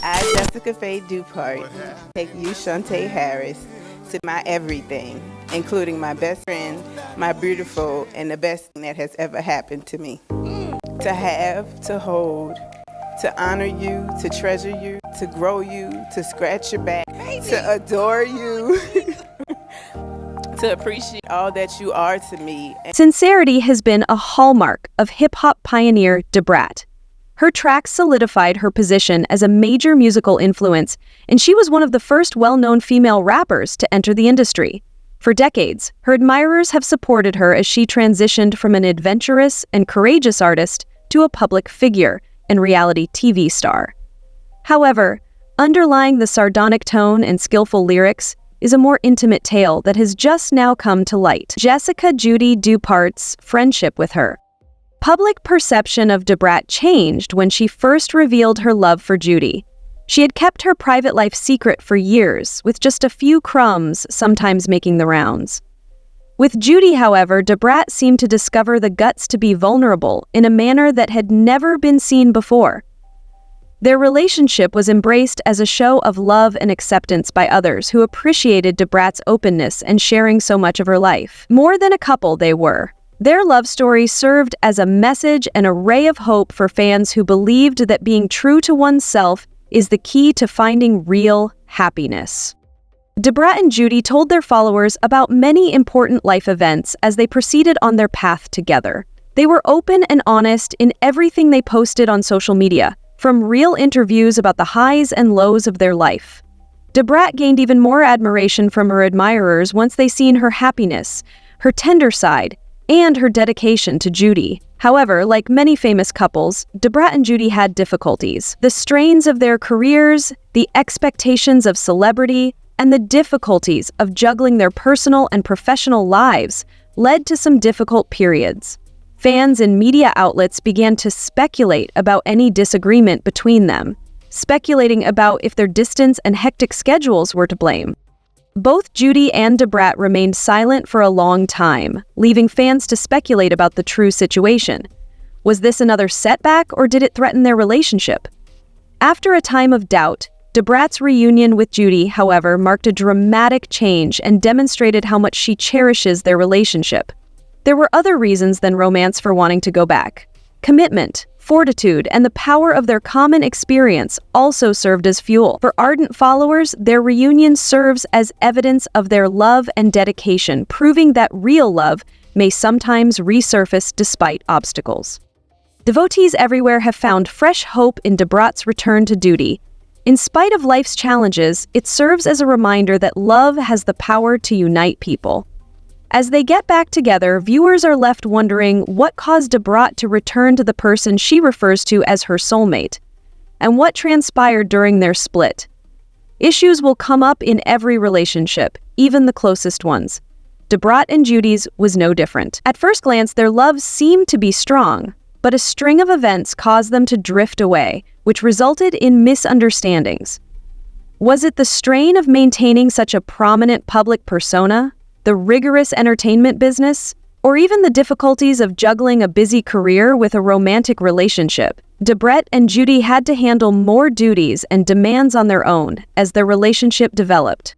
I, Jessica Faye Dupart, take you, Shantae Harris, to my everything, including my best friend, my beautiful, and the best thing that has ever happened to me. To have, to hold, to honor you, to treasure you, to grow you, to scratch your back, to adore you, to appreciate all that you are to me. Sincerity has been a hallmark of hip-hop pioneer Brat. Her tracks solidified her position as a major musical influence, and she was one of the first well-known female rappers to enter the industry. For decades, her admirers have supported her as she transitioned from an adventurous and courageous artist to a public figure and reality TV star. However, underlying the sardonic tone and skillful lyrics is a more intimate tale that has just now come to light: Jessica Judy Dupart's friendship with her. Public perception of Brat changed when she first revealed her love for Judy. She had kept her private life secret for years, with just a few crumbs sometimes making the rounds. With Judy, however, Brat seemed to discover the guts to be vulnerable in a manner that had never been seen before. Their relationship was embraced as a show of love and acceptance by others who appreciated Brat's openness and sharing so much of her life. More than a couple, they were. Their love story served as a message and a ray of hope for fans who believed that being true to oneself is the key to finding real happiness. Brat and Judy told their followers about many important life events as they proceeded on their path together. They were open and honest in everything they posted on social media, from real interviews about the highs and lows of their life. Brat gained even more admiration from her admirers once they seen her happiness, her tender side, and her dedication to Judy. However, like many famous couples, Brat and Judy had difficulties. The strains of their careers, the expectations of celebrity, and the difficulties of juggling their personal and professional lives led to some difficult periods. Fans and media outlets began to speculate about any disagreement between them, speculating about if their distance and hectic schedules were to blame. Both Judy and Brat remained silent for a long time, leaving fans to speculate about the true situation. Was this another setback, or did it threaten their relationship? After a time of doubt, Brat's reunion with Judy, however, marked a dramatic change and demonstrated how much she cherishes their relationship. There were other reasons than romance for wanting to go back. Commitment, fortitude, and the power of their common experience also served as fuel. For ardent followers, their reunion serves as evidence of their love and dedication, proving that real love may sometimes resurface despite obstacles. Devotees everywhere have found fresh hope in Brat's return to duty. In spite of life's challenges, it serves as a reminder that love has the power to unite people. As they get back together, viewers are left wondering what caused Brat to return to the person she refers to as her soulmate, and what transpired during their split. Issues will come up in every relationship, even the closest ones. Brat and Judy's was no different. At first glance, their love seemed to be strong, but a string of events caused them to drift away, which resulted in misunderstandings. Was it the strain of maintaining such a prominent public persona, the rigorous entertainment business, or even the difficulties of juggling a busy career with a romantic relationship? Brat and Judy had to handle more duties and demands on their own as their relationship developed.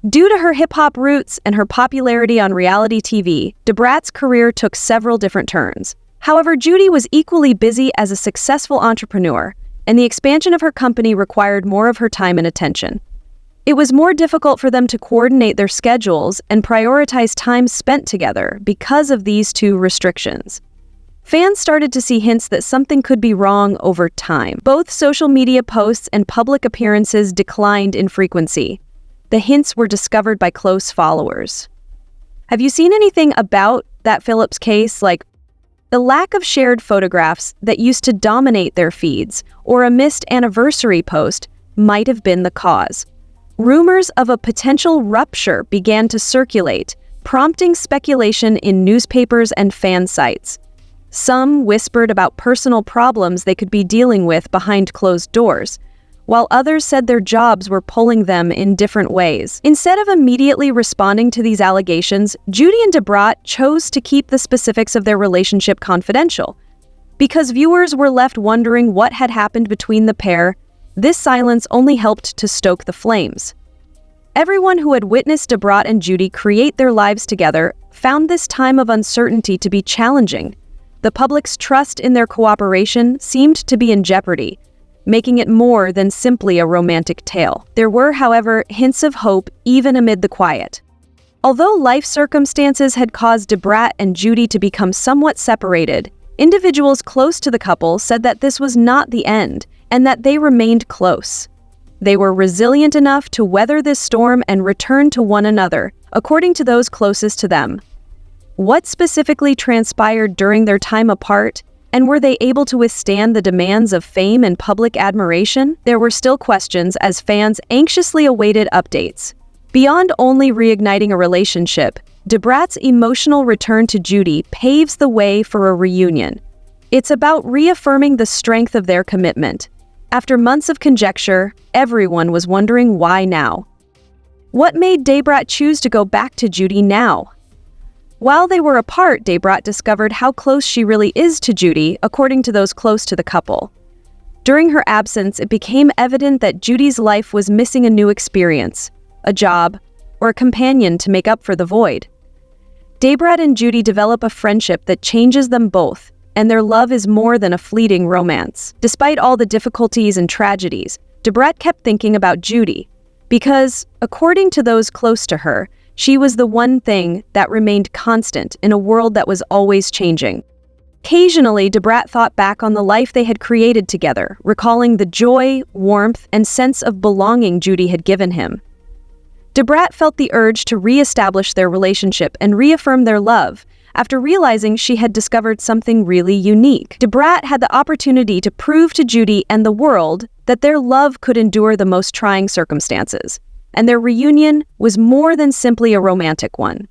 Due to her hip-hop roots and her popularity on reality TV, Brat's career took several different turns. However, Judy was equally busy as a successful entrepreneur, and the expansion of her company required more of her time and attention. It was more difficult for them to coordinate their schedules and prioritize time spent together because of these two restrictions. Fans started to see hints that something could be wrong over time. Both social media posts and public appearances declined in frequency. The hints were discovered by close followers. Have you seen anything about that Phillips case, like the lack of shared photographs that used to dominate their feeds, or a missed anniversary post might have been the cause? Rumors of a potential rupture began to circulate, prompting speculation in newspapers and fan sites. Some whispered about personal problems they could be dealing with behind closed doors, while others said their jobs were pulling them in different ways. Instead of immediately responding to these allegations, Judy and Brat chose to keep the specifics of their relationship confidential. Because viewers were left wondering what had happened between the pair, This silence only helped to stoke the flames. Everyone who had witnessed Brat and Judy create their lives together found this time of uncertainty to be challenging. The public's trust in their cooperation seemed to be in jeopardy, making it more than simply a romantic tale. There were, however, hints of hope even amid the quiet. Although life circumstances had caused Brat and Judy to become somewhat separated, individuals close to the couple said that this was not the end and that they remained close. They were resilient enough to weather this storm and return to one another, according to those closest to them. What specifically transpired during their time apart, and were they able to withstand the demands of fame and public admiration? There were still questions as fans anxiously awaited updates. Beyond only reigniting a relationship, Brat's emotional return to Judy paves the way for a reunion. It's about reaffirming the strength of their commitment. After months of conjecture, everyone was wondering why now. What made Brat choose to go back to Judy now? While they were apart, Brat discovered how close she really is to Judy, according to those close to the couple. During her absence, it became evident that Judy's life was missing a new experience, a job, or a companion to make up for the void. Brat and Judy develop a friendship that changes them both, and their love is more than a fleeting romance. Despite all the difficulties and tragedies, Brat kept thinking about Judy, because, according to those close to her, she was the one thing that remained constant in a world that was always changing. Occasionally, Brat thought back on the life they had created together, recalling the joy, warmth, and sense of belonging Judy had given him. Brat felt the urge to re-establish their relationship and reaffirm their love after realizing she had discovered something really unique. Brat had the opportunity to prove to Judy and the world that their love could endure the most trying circumstances, and their reunion was more than simply a romantic one.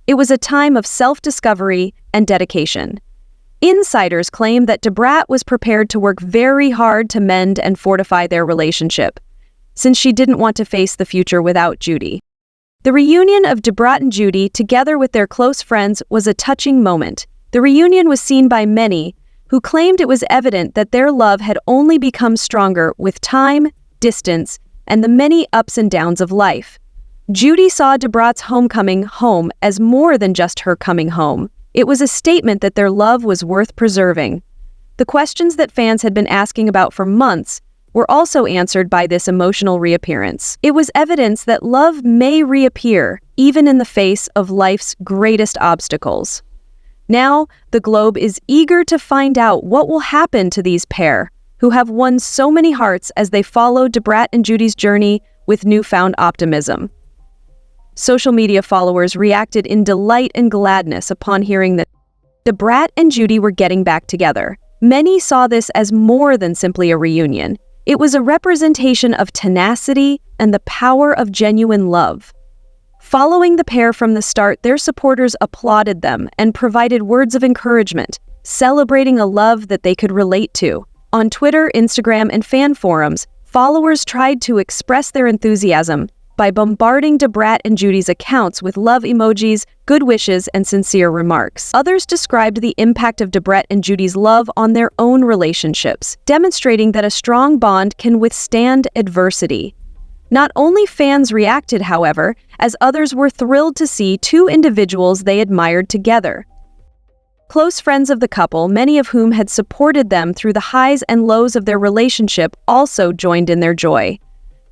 It was a time of self-discovery and dedication. Insiders claim that Brat was prepared to work very hard to mend and fortify their relationship, since she didn't want to face the future without Judy. The reunion of Brat and Judy, together with their close friends, was a touching moment. The reunion was seen by many, who claimed it was evident that their love had only become stronger with time, distance, and the many ups and downs of life. Judy saw Brat's homecoming home as more than just her coming home. It was a statement that their love was worth preserving. The questions that fans had been asking about for months were also answered by this emotional reappearance. It was evidence that love may reappear, even in the face of life's greatest obstacles. Now, the globe is eager to find out what will happen to these pair, who have won so many hearts as they follow Brat and Judy's journey with newfound optimism. Social media followers reacted in delight and gladness upon hearing that Brat and Judy were getting back together. Many saw this as more than simply a reunion. It was a representation of tenacity and the power of genuine love. Following the pair from the start, their supporters applauded them and provided words of encouragement, celebrating a love that they could relate to. On Twitter, Instagram, and fan forums, followers tried to express their enthusiasm by bombarding Brat and Judy's accounts with love emojis, good wishes, and sincere remarks. Others described the impact of Brat and Judy's love on their own relationships, demonstrating that a strong bond can withstand adversity. Not only fans reacted, however, as others were thrilled to see two individuals they admired together. Close friends of the couple, many of whom had supported them through the highs and lows of their relationship, also joined in their joy.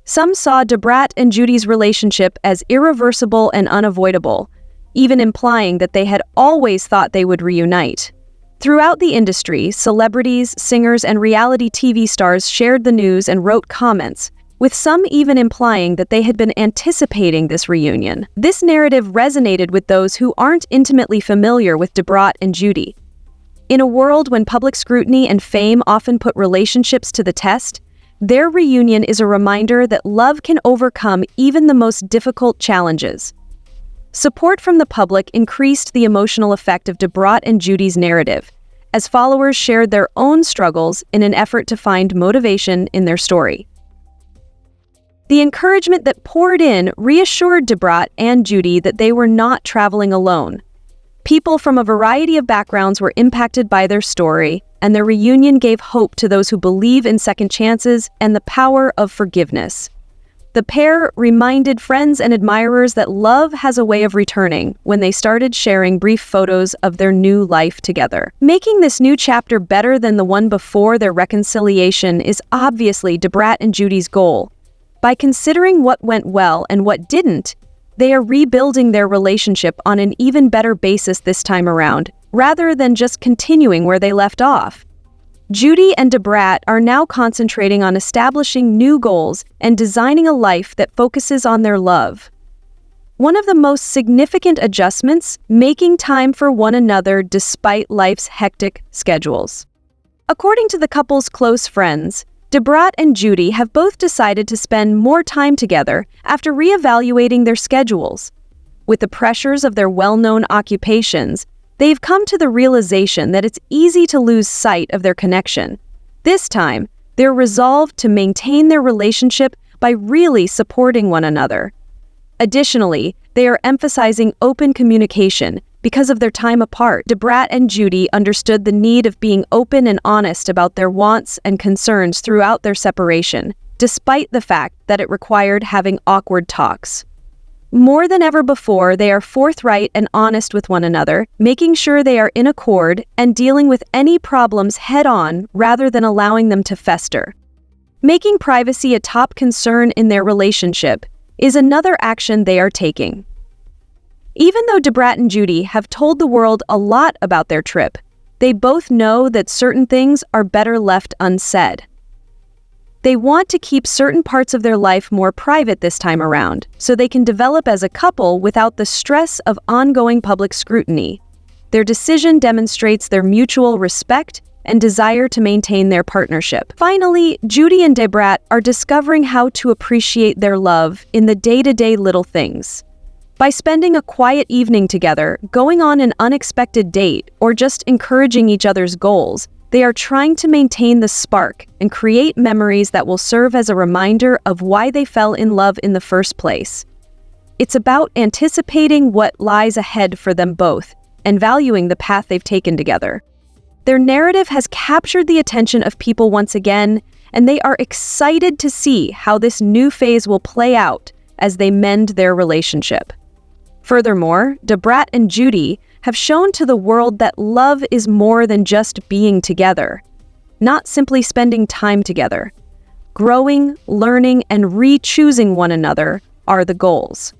Some saw Brat and Judy's relationship as irreversible and unavoidable, even implying that they had always thought they would reunite. Throughout the industry, celebrities, singers, and reality TV stars shared the news and wrote comments, with some even implying that they had been anticipating this reunion. This narrative resonated with those who aren't intimately familiar with Brat and Judy. In a world when public scrutiny and fame often put relationships to the test, their reunion is a reminder that love can overcome even the most difficult challenges. Support from the public increased the emotional effect of Brat and Judy's narrative, as followers shared their own struggles in an effort to find motivation in their story. The encouragement that poured in reassured Brat and Judy that they were not traveling alone. People from a variety of backgrounds were impacted by their story, and their reunion gave hope to those who believe in second chances and the power of forgiveness. The pair reminded friends and admirers that love has a way of returning when they started sharing brief photos of their new life together. Making this new chapter better than the one before their reconciliation is obviously Brat and Judy's goal. By considering what went well and what didn't, they are rebuilding their relationship on an even better basis this time around, rather than just continuing where they left off. Judy and Brat are now concentrating on establishing new goals and designing a life that focuses on their love. One of the most significant adjustments, making time for one another despite life's hectic schedules. According to the couple's close friends, Brat and Judy have both decided to spend more time together after reevaluating their schedules. With the pressures of their well-known occupations, they've come to the realization that it's easy to lose sight of their connection. This time, they're resolved to maintain their relationship by really supporting one another. Additionally, they are emphasizing open communication because of their time apart. Brat and Judy understood the need of being open and honest about their wants and concerns throughout their separation, despite the fact that it required having awkward talks. More than ever before, they are forthright and honest with one another, making sure they are in accord and dealing with any problems head-on rather than allowing them to fester. Making privacy a top concern in their relationship is another action they are taking. Even though Brat and Judy have told the world a lot about their trip, they both know that certain things are better left unsaid. They want to keep certain parts of their life more private this time around, so they can develop as a couple without the stress of ongoing public scrutiny. Their decision demonstrates their mutual respect and desire to maintain their partnership. Finally, Judy and Brat are discovering how to appreciate their love in the day-to-day little things. By spending a quiet evening together, going on an unexpected date, or just encouraging each other's goals, they are trying to maintain the spark and create memories that will serve as a reminder of why they fell in love in the first place. It's about anticipating what lies ahead for them both and valuing the path they've taken together. Their narrative has captured the attention of people once again, and they are excited to see how this new phase will play out as they mend their relationship. Furthermore, Brat and Judy have shown to the world that love is more than just being together, not simply spending time together. Growing, learning, and re-choosing one another are the goals.